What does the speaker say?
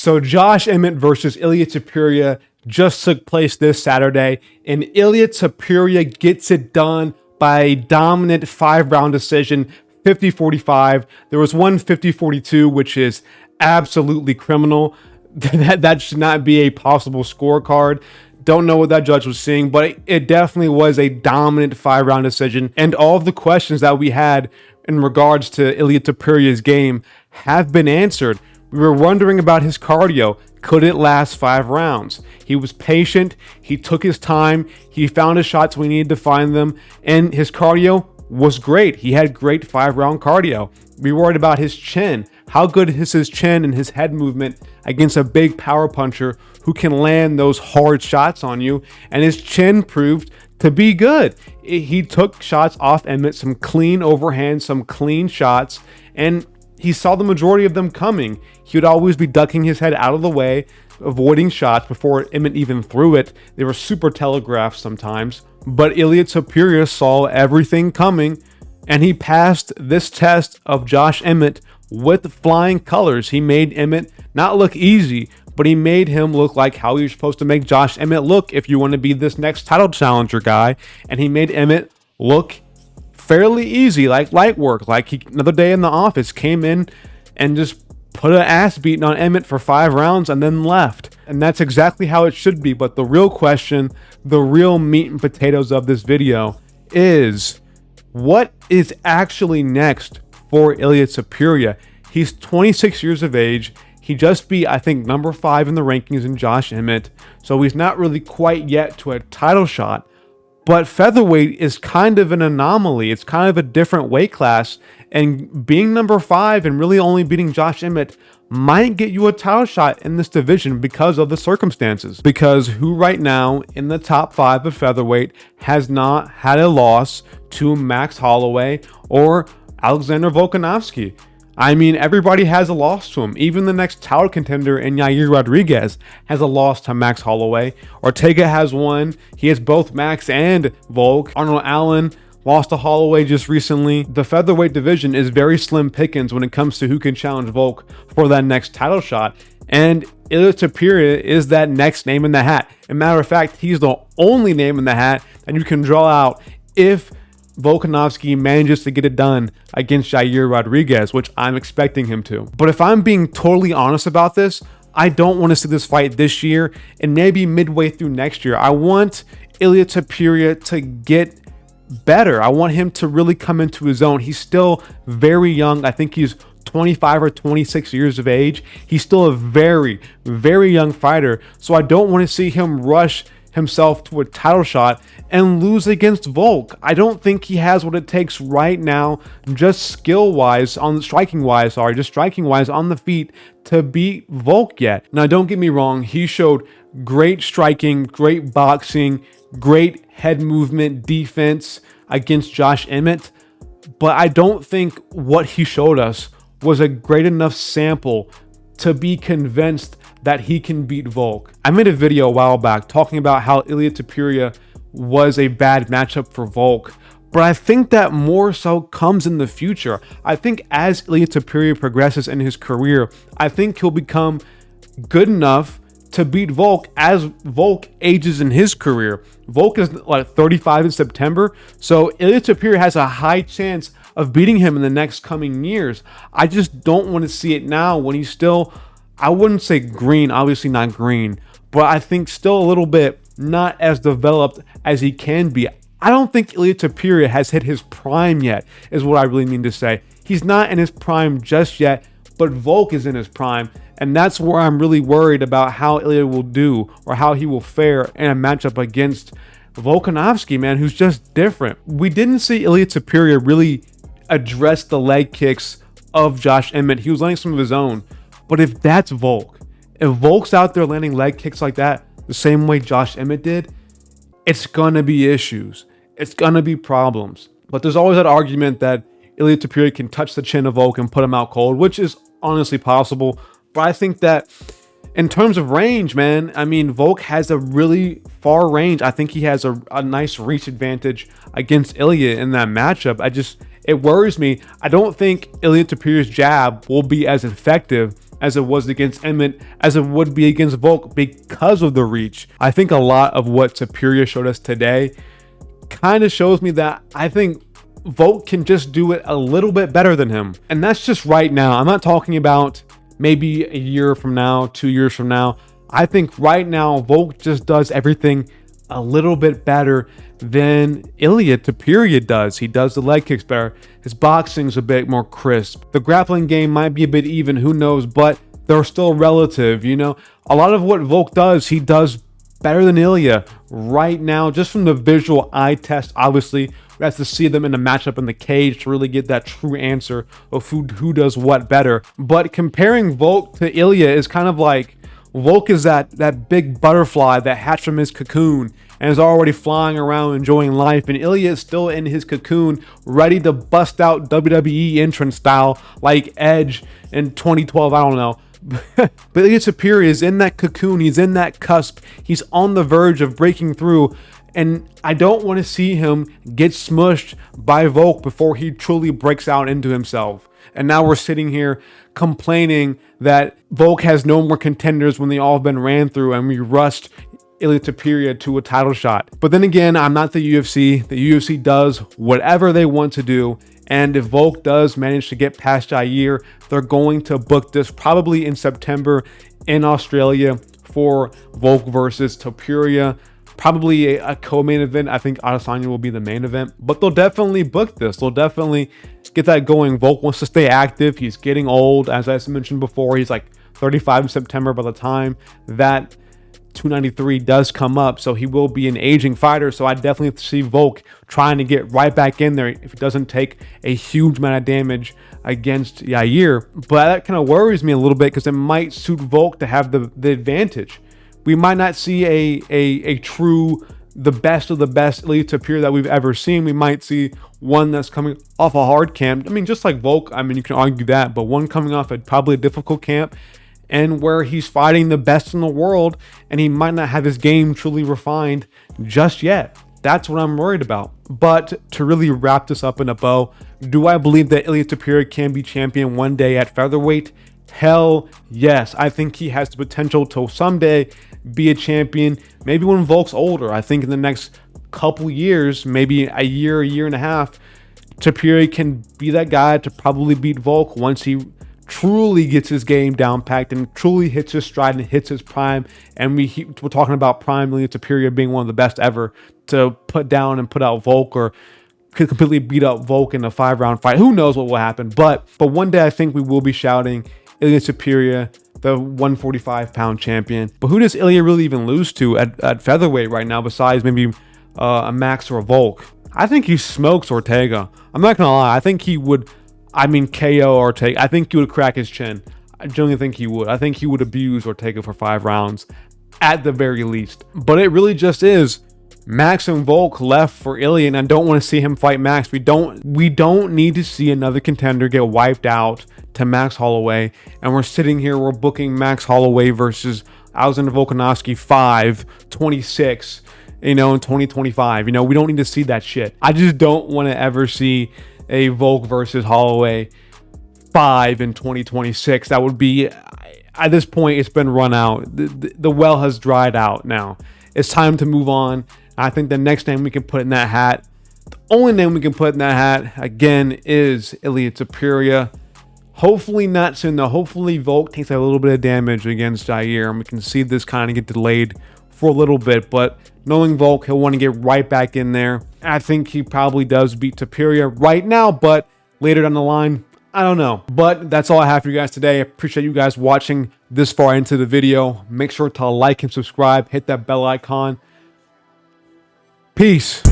So Josh Emmett versus Ilia Topuria just took place this Saturday, and Ilia Topuria gets it done by a dominant 5-round decision, 50-45. There was one 50-42, which is absolutely criminal. That should not be a possible scorecard. Don't know what that judge was seeing, but it definitely was a dominant 5-round decision. And all of the questions that we had in regards to Ilia Topuria's game have been answered. We were wondering about his cardio. Could it last 5 rounds? He was patient. He took his time. He found his shots when he needed to find them. And his cardio was great. He had great 5-round cardio. We worried about his chin. How good is his chin and his head movement against a big power puncher who can land those hard shots on you? And his chin proved to be good. He took shots off Emmett, some clean overhand, some clean shots, and he saw the majority of them coming. He would always be ducking his head out of the way, avoiding shots before Emmett even threw it. They were super telegraphed sometimes. But Ilia Topuria saw everything coming, and he passed this test of Josh Emmett with flying colors. He made Emmett not look easy, but he made him look like how you're supposed to make Josh Emmett look if you want to be this next title challenger guy. And he made Emmett look fairly easy, like light work, like he another day in the office came in and just put an ass beating on Emmett for 5 rounds and then left. And that's exactly how it should be. But the real question, the real meat and potatoes of this video is, what is actually next for Ilia Topuria? He's 26 years of age. He just beat, I think, number 5 in the rankings in Josh Emmett. So he's not really quite yet to a title shot. But featherweight is kind of an anomaly. It's kind of a different weight class. And being number 5 and really only beating Josh Emmett might get you a title shot in this division because of the circumstances. Because who right now in the top 5 of featherweight has not had a loss to Max Holloway or Alexander Volkanovski? I mean, everybody has a loss to him. Even the next title contender in Yair Rodriguez has a loss to Max Holloway. Ortega has one. He has both Max and Volk. Arnold Allen lost to Holloway just recently. The featherweight division is very slim pickings when it comes to who can challenge Volk for that next title shot. And Ilia Topuria is that next name in the hat. As a matter of fact, he's the only name in the hat that you can draw out if Volkanovski manages to get it done against Yair Rodriguez, which I'm expecting him to. But if I'm being totally honest about this, I don't want to see this fight this year and maybe midway through next year. I want Ilia Topuria to get better. I want him to really come into his own. He's still very young. I think he's 25 or 26 years of age. He's still a very, very young fighter. So I don't want to see him rush himself to a title shot and lose against Volk. I don't think he has what it takes right now, just striking-wise on the feet to beat Volk yet. Now, don't get me wrong. He showed great striking, great boxing, great head movement, defense against Josh Emmett. But I don't think what he showed us was a great enough sample to be convinced that he can beat Volk. I made a video a while back talking about how Ilia Topuria was a bad matchup for Volk, but I think that more so comes in the future. I think as Ilia Topuria progresses in his career, I think he'll become good enough to beat Volk as Volk ages in his career. Volk is like 35 in September, so Ilia Topuria has a high chance of beating him in the next coming years. I just don't want to see it now when he's still, I wouldn't say green, obviously not green, but I think still a little bit not as developed as he can be. I don't think Ilia Topuria has hit his prime yet, is what I really mean to say. He's not in his prime just yet, but Volk is in his prime, and that's where I'm really worried about how Ilia will do or how he will fare in a matchup against Volkanovski, man, who's just different. We didn't see Ilia Topuria really address the leg kicks of Josh Emmett. He was landing some of his own. But if that's Volk, if Volk's out there landing leg kicks like that, the same way Josh Emmett did, it's gonna be issues. It's gonna be problems. But there's always that argument that Ilia Topuria can touch the chin of Volk and put him out cold, which is honestly possible. But I think that in terms of range, man, I mean, Volk has a really far range. I think he has a nice reach advantage against Ilia in that matchup. It worries me. I don't think Ilia Topuria's jab will be as effective as it was against Emmett, as it would be against Volk because of the reach. I think a lot of what Topuria showed us today kind of shows me that I think Volk can just do it a little bit better than him. And that's just right now. I'm not talking about maybe a year from now, 2 years from now. I think right now, Volk just does everything a little bit better than Ilia Topuria does. He does the leg kicks better. His boxing's a bit more crisp. The grappling game might be a bit even, who knows, but they're still relative, you know? A lot of what Volk does, he does better than Ilia right now, just from the visual eye test. Obviously, we have to see them in a matchup in the cage to really get that true answer of who does what better. But comparing Volk to Ilia is kind of like Volk is that big butterfly that hatched from his cocoon and is already flying around enjoying life, and Ilia is still in his cocoon ready to bust out WWE entrance style like Edge in 2012. I don't know. But Ilia Topuria is in that cocoon. He's in that cusp. He's on the verge of breaking through. And I don't want to see him get smushed by Volk before he truly breaks out into himself. And now we're sitting here complaining that Volk has no more contenders when they all have been ran through and we rushed Ilia Topuria to a title shot. But then again, I'm not the UFC. The UFC does whatever they want to do. And if Volk does manage to get past Jair, they're going to book this probably in September in Australia for Volk versus Topuria. Probably a co-main event. I think Adesanya will be the main event, but they'll definitely book this. They'll definitely get that going. Volk wants to stay active. He's getting old. As I mentioned before, he's like 35 in September by the time that 293 does come up. So he will be an aging fighter. So I definitely see Volk trying to get right back in there if it doesn't take a huge amount of damage against Yair. But that kind of worries me a little bit because it might suit Volk to have the advantage. We might not see a true, the best of the best Ilia Topuria that we've ever seen. We might see one that's coming off a hard camp. I mean, just like Volk, I mean, you can argue that, but one coming off a probably a difficult camp and where he's fighting the best in the world and he might not have his game truly refined just yet. That's what I'm worried about. But to really wrap this up in a bow, do I believe that Ilia Topuria can be champion one day at featherweight? Hell yes. I think he has the potential to someday be a champion, maybe when Volk's older. I think in the next couple years, maybe a year and a half, Topuria can be that guy to probably beat Volk once he truly gets his game down packed and truly hits his stride and hits his prime. And we're talking about prime Ilia Topuria being one of the best ever to put down and put out Volk, or could completely beat up Volk in a 5-round fight. Who knows what will happen? But one day I think we will be shouting Ilia Topuria, the 145-pound champion. But who does Ilia really even lose to at featherweight right now besides maybe a Max or a Volk? I think he smokes Ortega. I'm not going to lie. I think he would, KO Ortega. I think he would crack his chin. I genuinely think he would. I think he would abuse Ortega for 5 rounds at the very least. But it really just is Max and Volk left for Ilia, and I don't want to see him fight Max. We don't need to see another contender get wiped out to Max Holloway, and we're sitting here, we're booking Max Holloway versus Alexander Volkanovski 5-26, in 2025. We don't need to see that shit. I just don't want to ever see a Volk versus Holloway 5 in 2026. That would be, at this point, it's been run out. The well has dried out now. It's time to move on. I think the next name we can put in that hat, the only name we can put in that hat, again, is Ilia Topuria. Hopefully not soon, though. Hopefully Volk takes a little bit of damage against Jair, and we can see this kind of get delayed for a little bit. But knowing Volk, he'll want to get right back in there. I think he probably does beat Topuria right now, but later down the line, I don't know. But that's all I have for you guys today. I appreciate you guys watching this far into the video. Make sure to like and subscribe. Hit that bell icon. Peace.